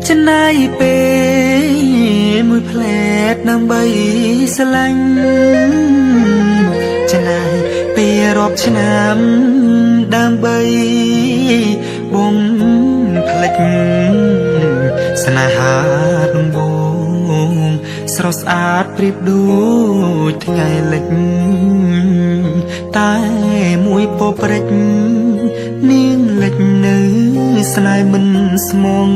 ฉันนายเปมือแผลดน้ำใบสลังฉันนายเปรอบชนามดำใบบงพลัดสนาหาดบงสรสอาดเปรียบดูทั้งไงเล็กตายมวยปอบเร็กนิ่งเล็กเนื้อสลายมันสมอง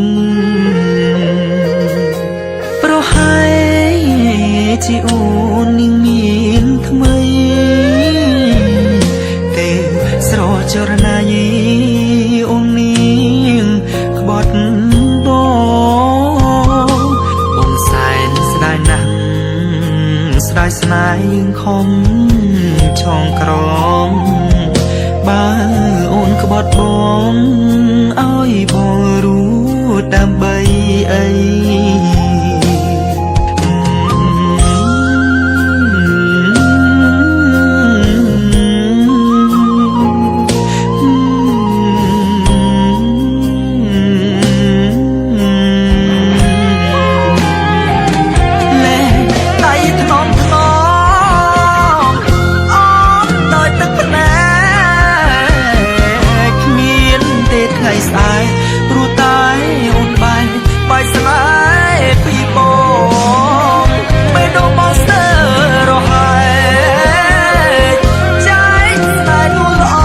เพราะให้จีโอนิ่งมีนทำไมแต่สรจรณายีองนิ่งขบดบองสายสลายนังสลายสลายยังคมช่องกรองบ้าโอนขบดบองอ้อยบอรู้ดำใบไอรู้ตายอุ่นใบใบสลายปีโป้ไม่โดนมอนสเตอร์รอหายใจสลายดูละอ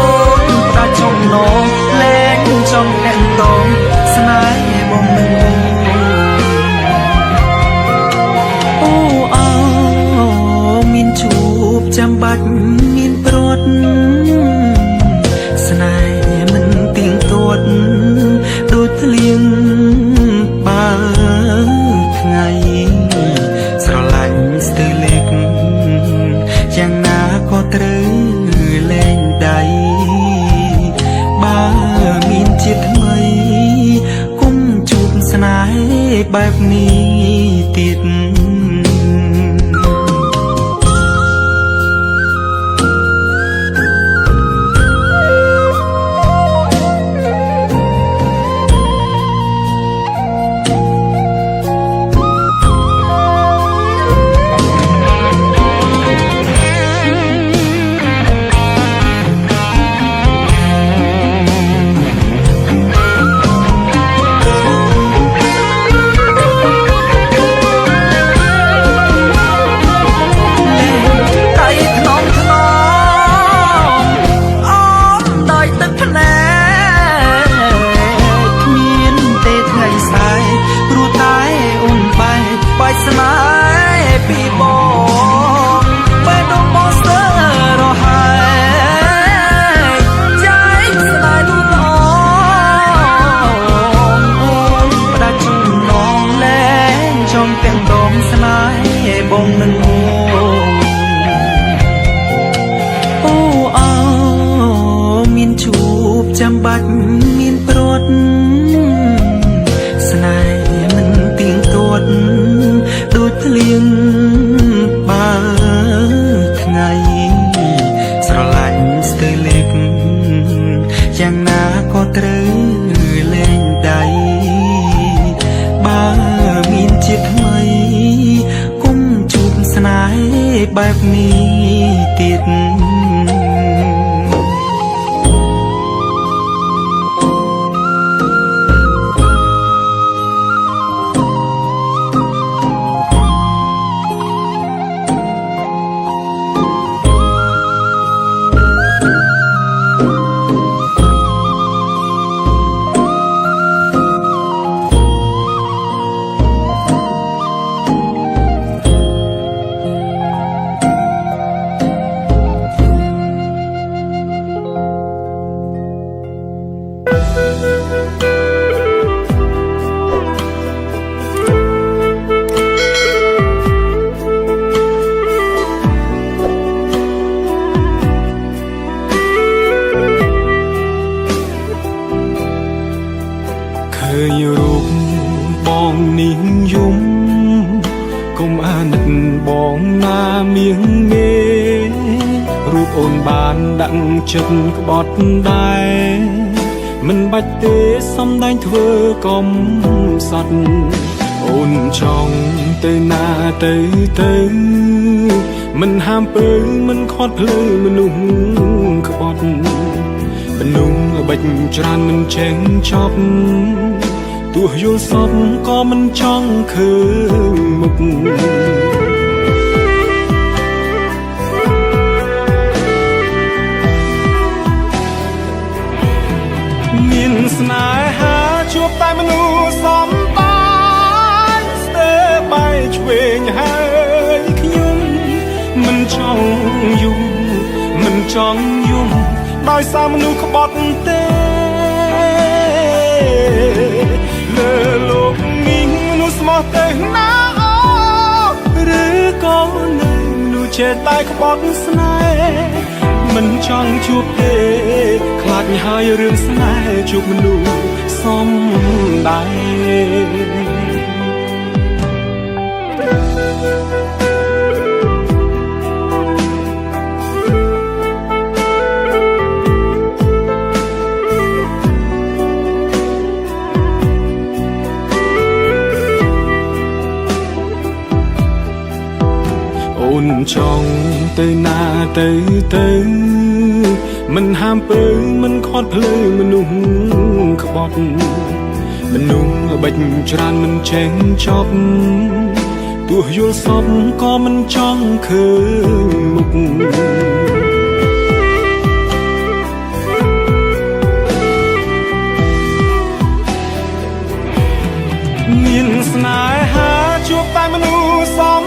องตาจงนองแรงจงแดงตองสลายบงหนึ่งโอ้เอามินจูบจำบัดมินโปรดสนายมันติงตัวดูทะเลียงป่าไงสลังสเตเล็กยังนาก็ตรึงแรงใดบ้ามีนจิตทำไมกุ้มจูบสนายแบบนี้ติดสลายปีโป้ไม่โดนมอนสเตอร์รอหายใจสลายดูละอองประจุน้องแรงจงเตียงตองสลายบงหนึ่งโอ้เอามินจูบจำบัดมินโปรดสลายมันติงตัวดูทะเลียงป่าไงสลังสเตเล็กยังนาก็ตรึงแรงใดบ้ามีนจิตทำไมกุ้มจูบสนายแบบนี้ติดนิ่งยุ่มกุมอานัดบองนาเมียงเมรูปโอนบานดังจุดกบดได้ មិនបាច់ទេសំដែងធ្វើកំសត់អូនចង់ទៅណាទៅមិនហាមពើមិនខាត់ភ្លើមនុស្សក្បត់មនុស្សល្បិចច្រើនមិនចេះចប់ទោះយល់សពក៏មិនចង់ឃើញមុខមានស្នេហាជួបតែមនុស្សសំបាយស្ទើរបែកឆ្វេងហើយខ្ញុំមិនចង់យំមិនចង់យំដោយសារមនុស្សក្បត់ទេលើលោកនេះមនុស្សស្មោះទៅណាឬក៏នៅមនុស្សចេះតែក្បត់ស្នេហ៍មិនចង់ជួបទេខ្លាចហើយរឿងស្នេហ៍ជួបមនុស្សសំដែងអូនចង់ទៅណាទៅមិនហាមពើមិនខាត់ភ្លើមនុស្សក្បត់មនុស្សល្បិចច្រើនមិនចេះចប់ទោះយល់សពក៏មិនចង់ឃើញមុខមានស្នេហាជួបតែមនុស្សសំ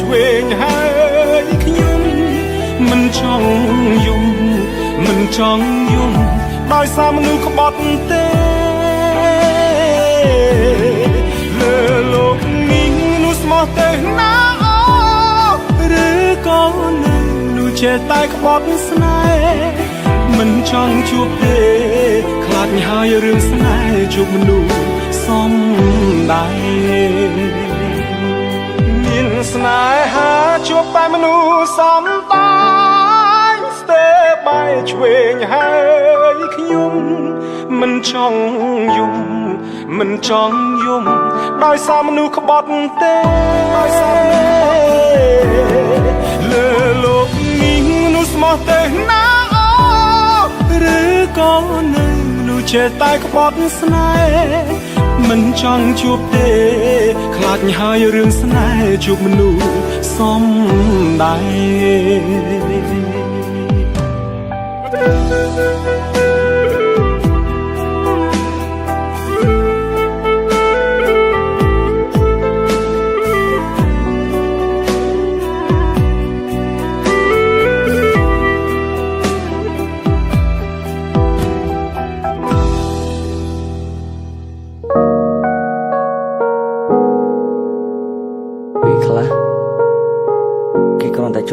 ឆ្វេងហើយខ្ញុំមិនចង់យំមិនចង់យំដោយសារមនុស្សក្បត់ទេលើលោកនេះមនុស្សស្មោះទៅណាឬក៏នៅមនុស្សចេះតែក្បត់ស្នេហ៍មិនចង់ជួបទេខ្លាចហើយរឿងស្នេហ៍ជួបមនុស្សសំដែងស្នេហាជួបតែមនុស្សសំបាយស្ទើរបែកឆ្វេងហើយខ្ញុំមិនចង់យំមិនចង់យំដោយសារមនុស្សក្បត់ទេដោយសារលើលោកនេះមនុស្សស្មោះទៅណាឬក៏នៅមនុស្សចេះតែក្បត់ស្នេហ៍មិនចង់ជួបទេខ្លាចហើយរឿងស្នេហ៍ជួបមនុស្សសំដែង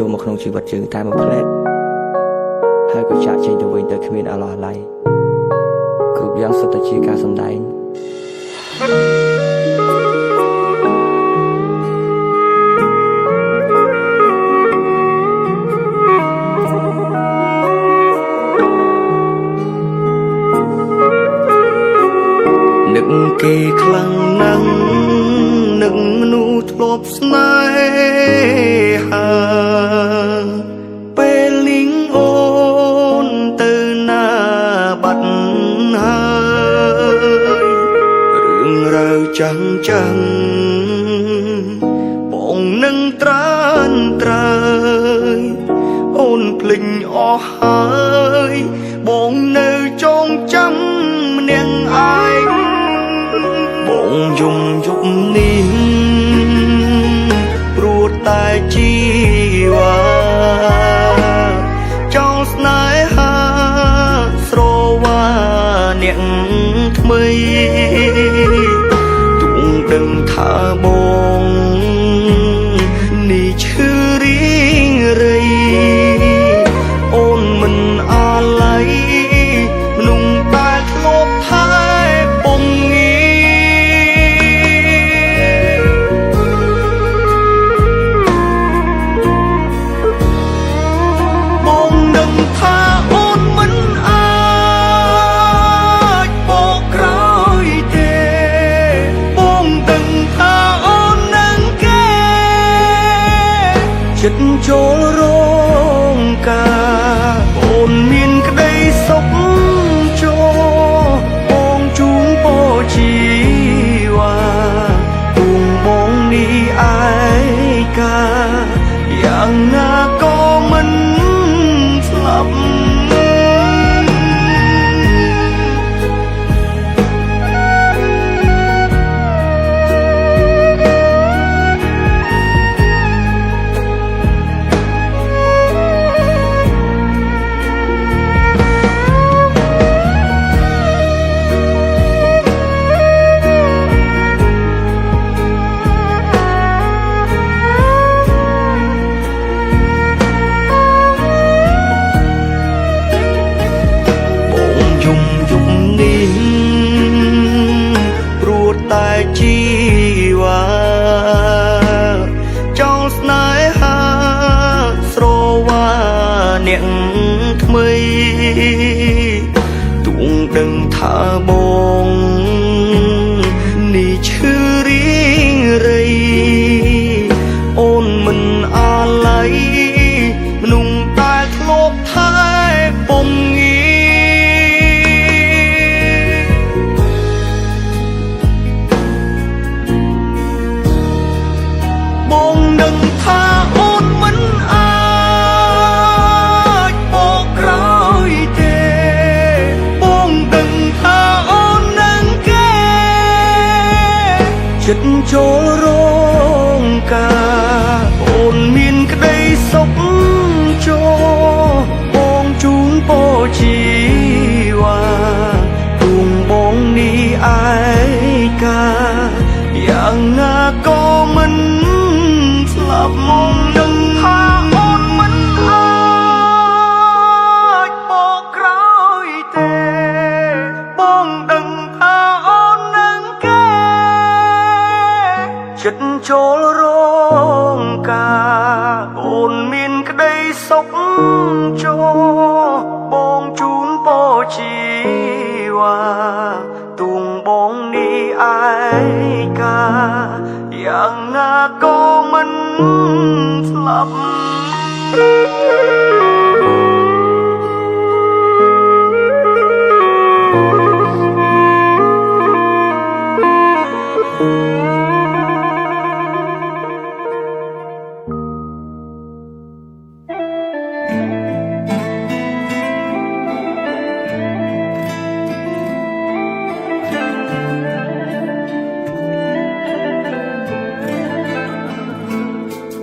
ចូលមកក្នុងជីវិតយើងតែមួយផ្លែតហើយក៏ចាក់ចេញទៅវិញទៅគ្មានអាឡោះអាល័យគ្រប់យ៉ាងសុទ្ធតែជាការសម្ដែងនឹកគេខ្លាំងណាស់នឹកមនុស្សធ្លាប់ស្នេហាពេលលីងអូនទៅណាបាត់ហើយរឿងរ៉ាវចាំងបងនឹងត្រានត្រើយអូនភ្លេចអស់ហើយបងនៅចងចាំម្នាក់ឯងបងយំយប់នេះព្រោះតែជីវ៉ាចោលស្នេហាស្រវាអ្នកថ្មីទុំដឹងថាបងនេះឈឺរីងរៃអូនមិនអាឡ័យមនុស្សតែធ្លាប់ថែពំងាបងដឹងថាអូនមិន ចូលរងការអូនមានក្តីសុខចូលបងជូនពរជីវ៉ាទុំបងនេះឯកាយ៉ាងណាក៏មិនស្លាប់តែជីវ៉ាចង់ស្នេហាស្រវាអ្នកថ្មីទួងដឹងថាបងនេះឈឺរីងរៃអូនមិនអាឡ័យមនុស្សតែធ្លាប់ថែពំងាបងដឹងថាអូនមិនអាចបកក្រោយទេបងដឹងថាអូននឹងគេចិត្តចូលរងការអូនមានក្តីសុខចូលបងជូនពរជីវ៉ាទួងបងនេះឯកាយ៉ាងណាក៏មិនស្លាប់មកនឹងថាអូនមិនអាចបកក្រោយទេបងដឹងថាអូននឹងគេចិត្តចូលរងការអូនមានក្តីសុខចូលបងជូនពរជីវ៉ាទួងបងនេះឯកាយ៉ាងណាក៏មិនស្លាប់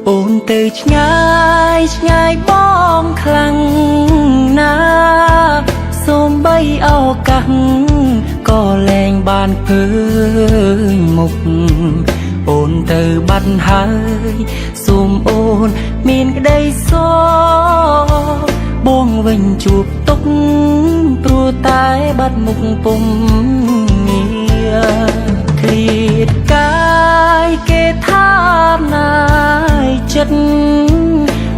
អូនទៅឆ្ងាយឆ្ងាយបងខ្លាំងណាស់សូម្បីឱកាសក៏លែងបានឃើញមុខអូនទៅបាត់ហើយសូមអូនមានក្តីសោកបងវិញជួបទុកព្រោះតែបាត់មុខពុំងារឃ្លាតកាយគេថាណាយចិត្ត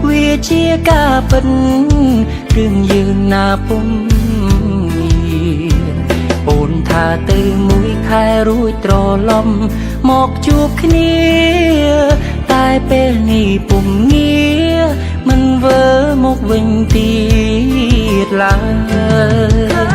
វាជាការពិតរឿងយើងណាពុំមានអូនថាទៅមួយខែរួចត្រឡប់មកជួបគ្នាតែពេលនេះពុំងារមិនវើមកវិញទៀតឡើយ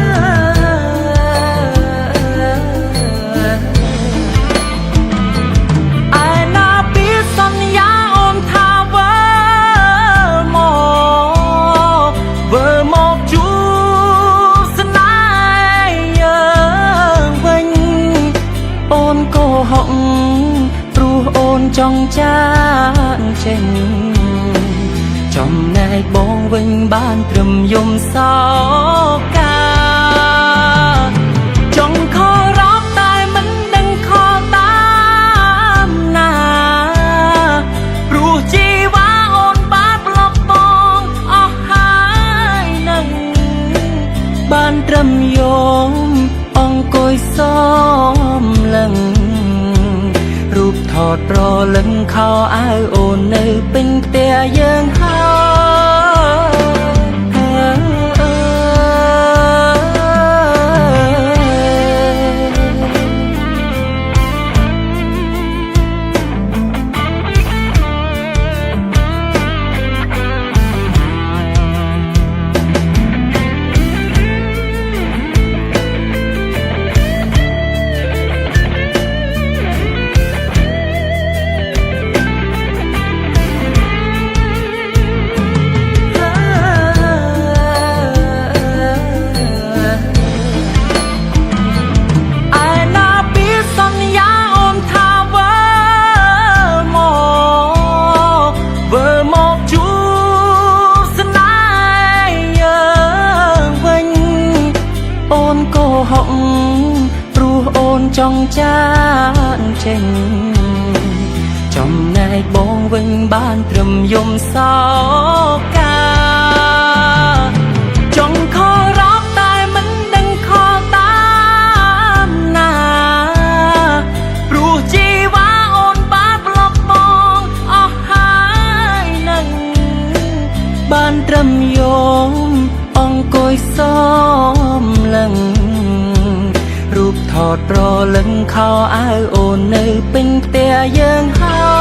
ព្រោះអូនចង់ចាកចេញចំណែកបងវិញបានត្រឹមយំសោកាចង់ខរ៉ប់តែមិនដឹងខលតាមណាព្រោះជីវ៉ាអូនបានប្លុកបងអស់ហើយនឹងបានត្រឹមយំអង្គុយសមលឹងរូបថតប្រលឹងខោអាវអូននៅពេញផ្ទះយើងហើយ ហុកព្រោះអូនចង់ចាកចេញចំណែកបងវិញបានត្រឹមយំសោកាចង់ខលរកតែមិនដឹងខលតាមណាព្រោះជីវ៉ាអូនបានប្លុកបងអស់ហើយនឹងបានត្រឹមយំអង្គុយសមលឹងរូបថតប្រលឹងខោអាវអូននៅពេញផ្ទះយើងហើយ